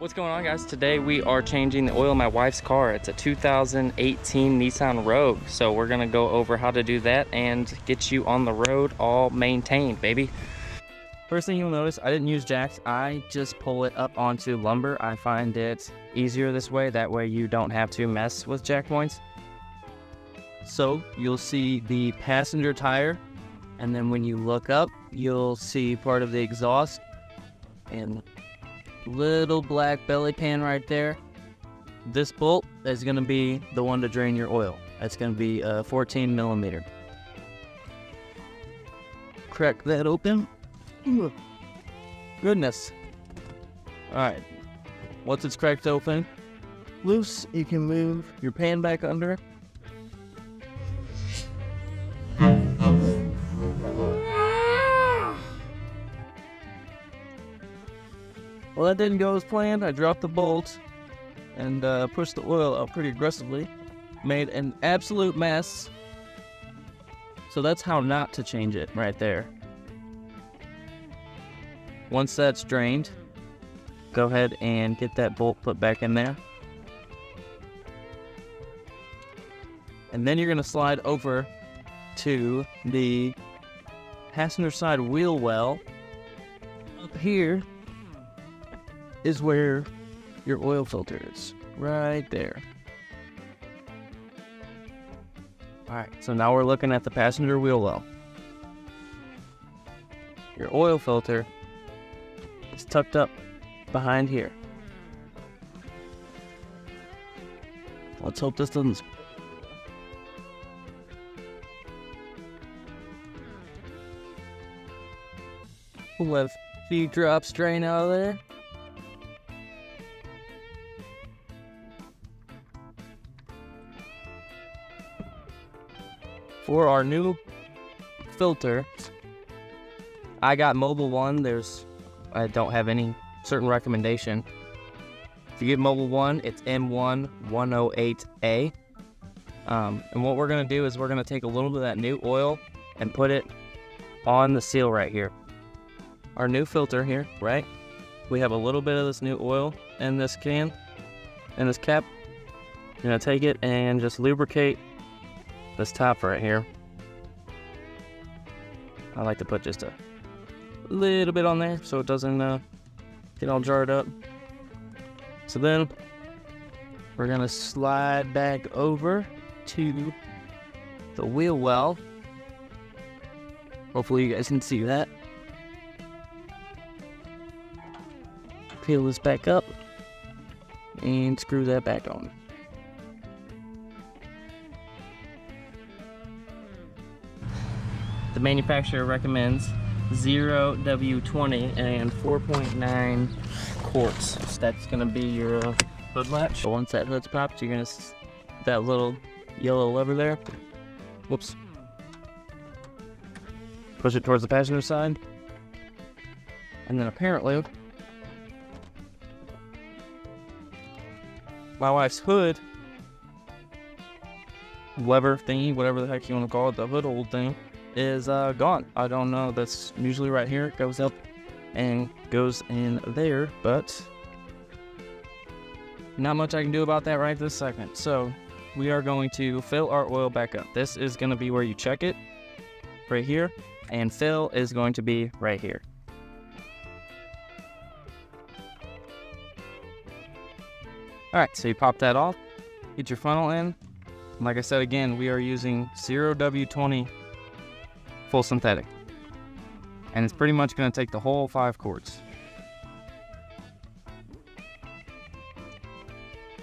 What's going on, guys? Today we are changing the oil in my wife's car. It's a 2018 Nissan Rogue. So we're gonna go over how to do that and get you on the road all maintained, baby. First thing you'll notice, I didn't use jacks. I just pull it up onto lumber. I find it easier this way. That way you don't have to mess with jack points. So you'll see the passenger tire, and then when you look up, you'll see part of the exhaust and little black belly pan right there. This bolt is going to be the one to drain your oil. It's going to be 14 millimeter. Crack that open. Goodness. Alright, once it's cracked open loose, you can move your pan back under. Well, that didn't go as planned. I dropped the bolt and pushed the oil out pretty aggressively. Made an absolute mess. So that's how not to change it right there. Once that's drained, go ahead and get that bolt put back in there. And then you're going to slide over to the passenger side wheel well. Up here is where your oil filter is, right there. Alright, so now we're looking at the passenger wheel well. Your oil filter is tucked up behind here. Let's hope this doesn't. We'll let a few drops drain out of there. For our new filter, I got Mobil 1. I don't have any certain recommendation. If you get Mobil 1, it's M1108A. And what we're going to do is we're going to take a little bit of that new oil and put it on the seal right here. Our new filter here, right? We have a little bit of this new oil in this can, in this cap. You're going to take it and just lubricate this top right here. I like to put just a little bit on there so it doesn't get all jarred up. So then we're gonna slide back over to the wheel well. Hopefully you guys can see that. Peel this back up and screw that back on. The manufacturer recommends 0W20 and 4.9 quarts. So that's gonna be your hood latch. So once that hood's popped, you're gonna that little yellow lever there. Whoops. Push it towards the passenger side, and then apparently my wife's hood lever thingy, whatever the heck you want to call it, the hood hold thing, is gone. I don't know, that's usually right here. It goes up and goes in there, but not much I can do about that right this second. So we are going to fill our oil back up. This is going to be where you check it, right here, and fill is going to be right here. Alright, so you pop that off, get your funnel in. Like I said again, we are using 0W20 full synthetic, and it's pretty much going to take the whole 5 quarts.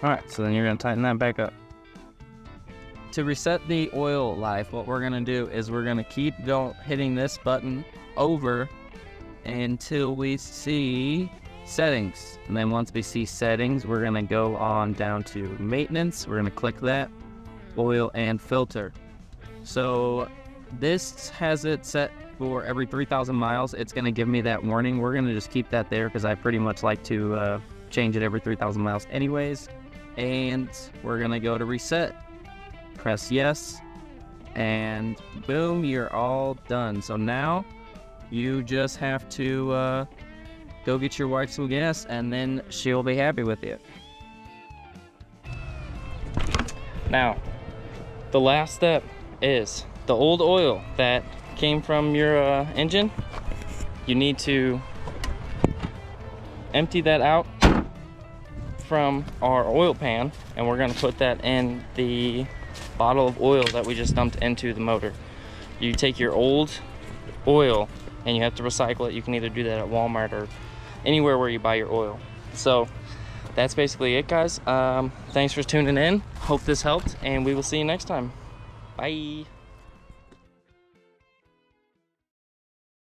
Alright, so then you're going to tighten that back up. To reset the oil life, what we're going to do is we're going to keep hitting this button over until we see settings, and then once we see settings, we're going to go on down to maintenance. We're going to click that, oil and filter. So this has it set for every 3,000 miles. It's going to give me that warning. We're going to just keep that there because I pretty much like to change it every 3,000 miles anyways. And we're going to go to reset. Press yes. And boom, you're all done. So now you just have to go get your wife some gas, and then she'll be happy with you. Now, the last step is the old oil that came from your engine. You need to empty that out from our oil pan, and we're going to put that in the bottle of oil that we just dumped into the motor. You take your old oil and you have to recycle it. You can either do that at Walmart or anywhere where you buy your oil. So that's basically it, guys. Thanks for tuning in. Hope this helped, and we will see you next time. Bye.